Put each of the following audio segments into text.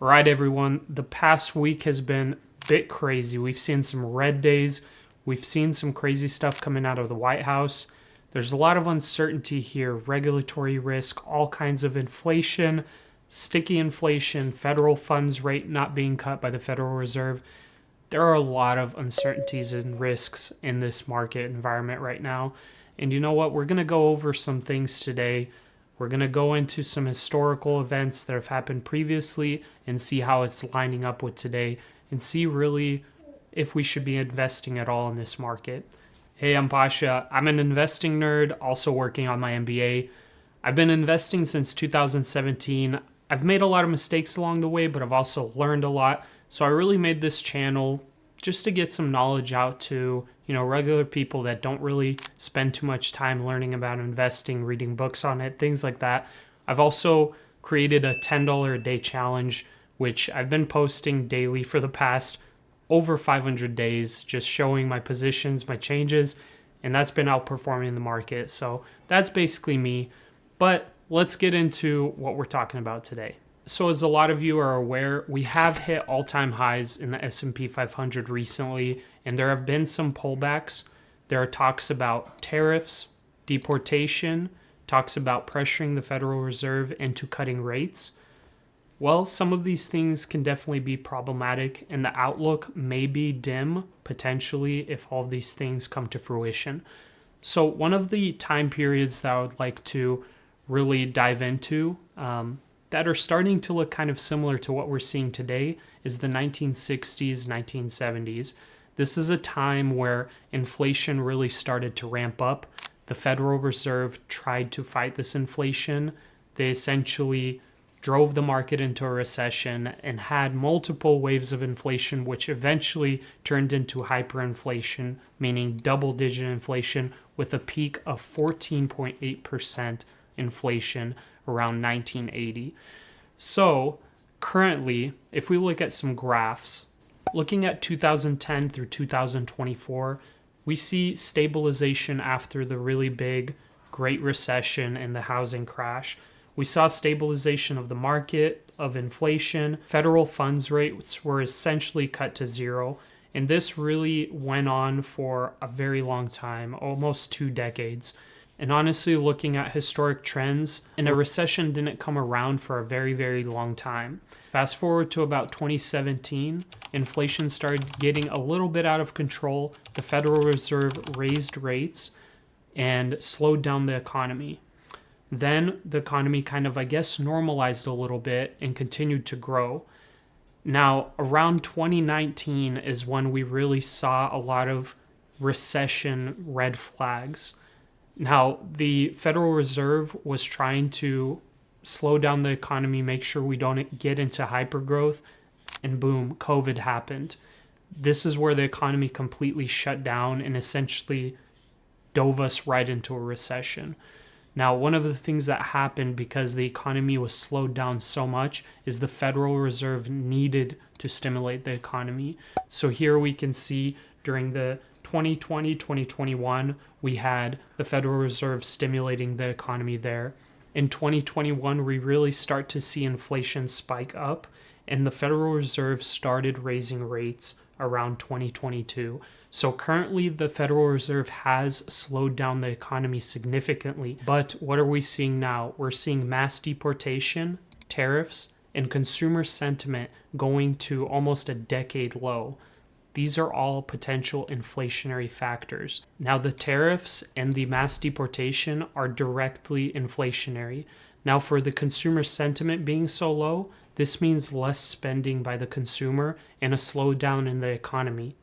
All right, everyone. The past week has been a bit crazy. We've seen some red days. We've seen some crazy stuff coming out of the White House. There's a lot of uncertainty here, regulatory risk, all kinds of inflation, sticky inflation, federal funds rate not being cut by the Federal Reserve. There are a lot of uncertainties and risks in this market environment right now. And you know what? We're going to go over some things today. We're going to go into some historical events that have happened previously and see how it's lining up with today and see really if we should be investing at all in this market. Hey, I'm Pasha. I'm an investing nerd, also working on my MBA. I've been investing since 2017. I've made a lot of mistakes along the way, but I've also learned a lot. So I really made this channel just to get some knowledge out to, regular people that don't really spend too much time learning about investing, reading books on it, things like that. I've also created a $10 a day challenge, which I've been posting daily for the past over 500 days, just showing my positions, my changes, and that's been outperforming the market. So that's basically me. But let's get into what we're talking about today. So as a lot of you are aware, we have hit all-time highs in the S&P 500 recently, and there have been some pullbacks. There are talks about tariffs, deportation, talks about pressuring the Federal Reserve into cutting rates. Well, some of these things can definitely be problematic, and the outlook may be dim, potentially, if all of these things come to fruition. So one of the time periods that I would like to really dive into that are starting to look kind of similar to what we're seeing today is the 1960s, 1970s. This is a time where inflation really started to ramp up. The Federal Reserve tried to fight this inflation. They essentially drove the market into a recession and had multiple waves of inflation, which eventually turned into hyperinflation, meaning double-digit inflation with a peak of 14.8% inflation around 1980. So currently, if we look at some graphs, looking at 2010 through 2024, we see stabilization after the really big Great Recession and the housing crash. We saw stabilization of the market, of inflation. Federal funds rates were essentially cut to zero. And this really went on for a very long time, almost 2 decades. And honestly, looking at historic trends, and a recession didn't come around for a very, very long time. Fast forward to about 2017, inflation started getting a little bit out of control. The Federal Reserve raised rates and slowed down the economy. Then the economy kind of, normalized a little bit and continued to grow. Now, around 2019 is when we really saw a lot of recession red flags. Now, the Federal Reserve was trying to slow down the economy, make sure we don't get into hypergrowth, and boom, COVID happened. This is where the economy completely shut down and essentially dove us right into a recession. Now, one of the things that happened because the economy was slowed down so much is the Federal Reserve needed to stimulate the economy. So here we can see during the 2020, 2021, we had the Federal Reserve stimulating the economy there. In 2021, we really start to see inflation spike up, and the Federal Reserve started raising rates around 2022. So currently, the Federal Reserve has slowed down the economy significantly. But what are we seeing now? We're seeing mass deportation, tariffs, and consumer sentiment going to almost a decade low. These are all potential inflationary factors. Now, the tariffs and the mass deportation are directly inflationary. Now, for the consumer sentiment being so low, this means less spending by the consumer and a slowdown in the economy.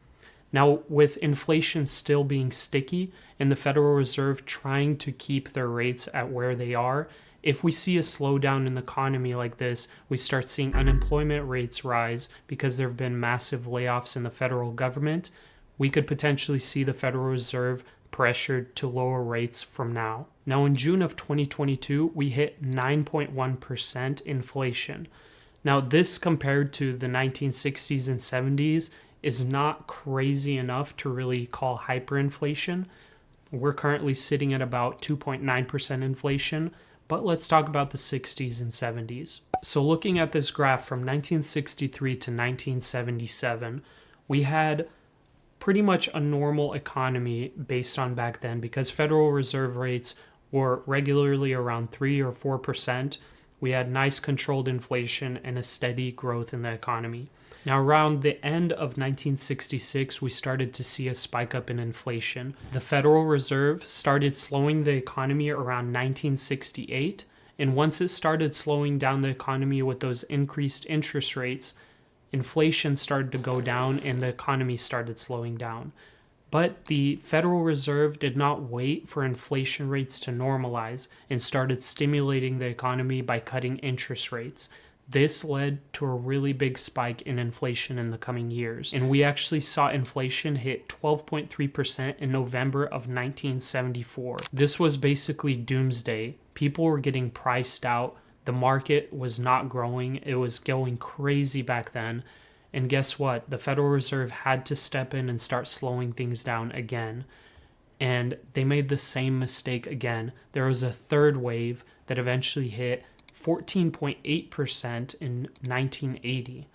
Now, with inflation still being sticky and the Federal Reserve trying to keep their rates at where they are, if we see a slowdown in the economy like this, we start seeing unemployment rates rise because there have been massive layoffs in the federal government. We could potentially see the Federal Reserve pressured to lower rates from now. Now, in June of 2022, we hit 9.1% inflation. Now, this compared to the 1960s and 70s is not crazy enough to really call hyperinflation. We're currently sitting at about 2.9% inflation. But let's talk about the 60s and 70s. So looking at this graph from 1963 to 1977, we had pretty much a normal economy based on back then because Federal Reserve rates were regularly around 3 or 4%. We had nice controlled inflation and a steady growth in the economy. Now, around the end of 1966, we started to see a spike up in inflation. The Federal Reserve started slowing the economy around 1968, and once it started slowing down the economy with those increased interest rates, inflation started to go down and the economy started slowing down. But the Federal Reserve did not wait for inflation rates to normalize and started stimulating the economy by cutting interest rates. This led to a really big spike in inflation in the coming years. And we actually saw inflation hit 12.3% in November of 1974. This was basically doomsday. People were getting priced out. The market was not growing. It was going crazy back then. And guess what? The Federal Reserve had to step in and start slowing things down again. And they made the same mistake again. There was a third wave that eventually hit 14.8% in 1980.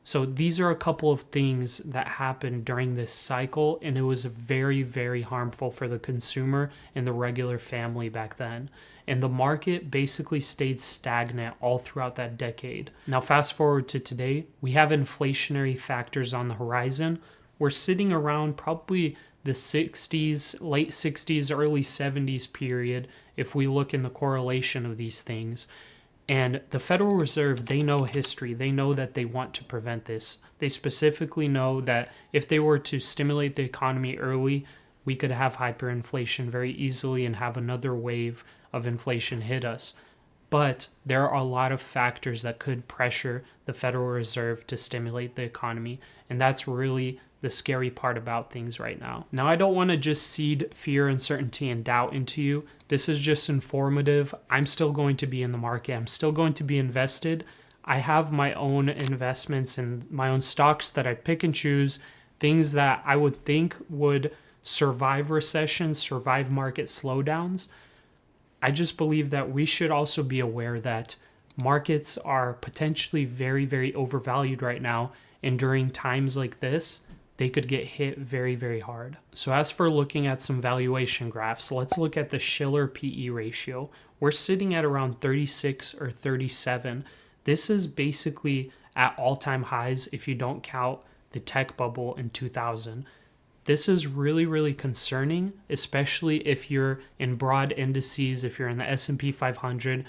So these are a couple of things that happened during this cycle, and it was very, very harmful for the consumer and the regular family back then. And the market basically stayed stagnant all throughout that decade. Now, fast forward to today, we have inflationary factors on the horizon. We're sitting around probably the 60s, late 60s, early 70s period if we look in the correlation of these things. And the Federal Reserve, they know history. They know that they want to prevent this. They specifically know that if they were to stimulate the economy early, we could have hyperinflation very easily and have another wave of inflation hit us. But there are a lot of factors that could pressure the Federal Reserve to stimulate the economy. And that's really the scary part about things right now. Now, I don't want to just seed fear, uncertainty, and doubt into you. This is just informative. I'm still going to be in the market. I'm still going to be invested. I have my own investments and my own stocks that I pick and choose, things that I would think would survive recessions, survive market slowdowns. I just believe that we should also be aware that markets are potentially very, very overvalued right now. And during times like this, they could get hit very, very hard. So as for looking at some valuation graphs, let's look at the Shiller PE ratio. We're sitting at around 36 or 37. This is basically at all-time highs if you don't count the tech bubble in 2000. This is really, really concerning, especially if you're in broad indices, if you're in the S&P 500.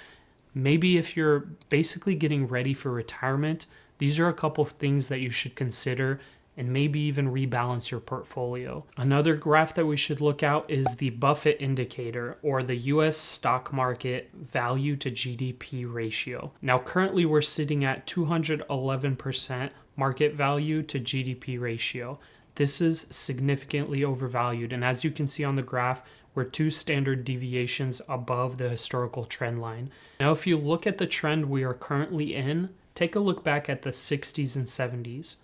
Maybe if you're basically getting ready for retirement, these are a couple of things that you should consider and maybe even rebalance your portfolio. Another graph that we should look at is the Buffett indicator, or the US stock market value to GDP ratio. Now, currently we're sitting at 211% market value to GDP ratio. This is significantly overvalued, and as you can see on the graph, we're 2 standard deviations above the historical trend line. Now, if you look at the trend we are currently in, take a look back at the 60s and 70s.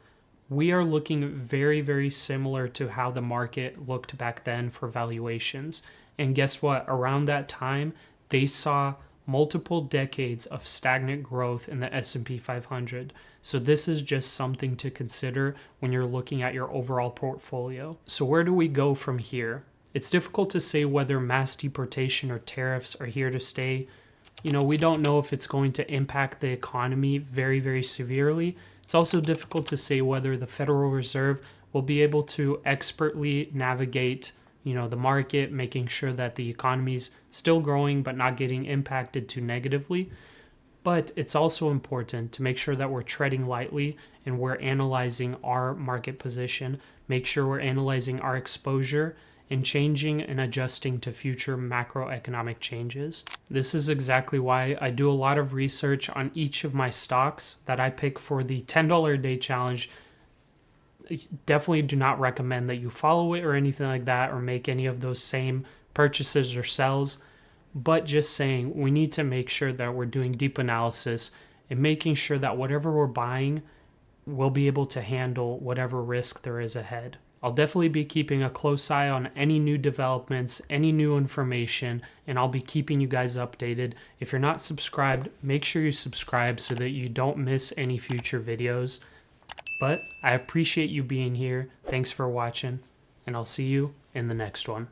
We are looking very, very similar to how the market looked back then for valuations. And guess what? Around that time, they saw multiple decades of stagnant growth in the S&P 500. So this is just something to consider when you're looking at your overall portfolio. So where do we go from here? It's difficult to say whether mass deportation or tariffs are here to stay. We don't know if it's going to impact the economy very, very severely. It's also difficult to say whether the Federal Reserve will be able to expertly navigate, the market, making sure that the economy's still growing but not getting impacted too negatively. But it's also important to make sure that we're treading lightly and we're analyzing our market position, make sure we're analyzing our exposure and changing and adjusting to future macroeconomic changes. This is exactly why I do a lot of research on each of my stocks that I pick for the $10 a day challenge. I definitely do not recommend that you follow it or anything like that or make any of those same purchases or sells, but just saying we need to make sure that we're doing deep analysis and making sure that whatever we're buying, we'll be able to handle whatever risk there is ahead. I'll definitely be keeping a close eye on any new developments, any new information, and I'll be keeping you guys updated. If you're not subscribed, make sure you subscribe so that you don't miss any future videos. But I appreciate you being here. Thanks for watching, and I'll see you in the next one.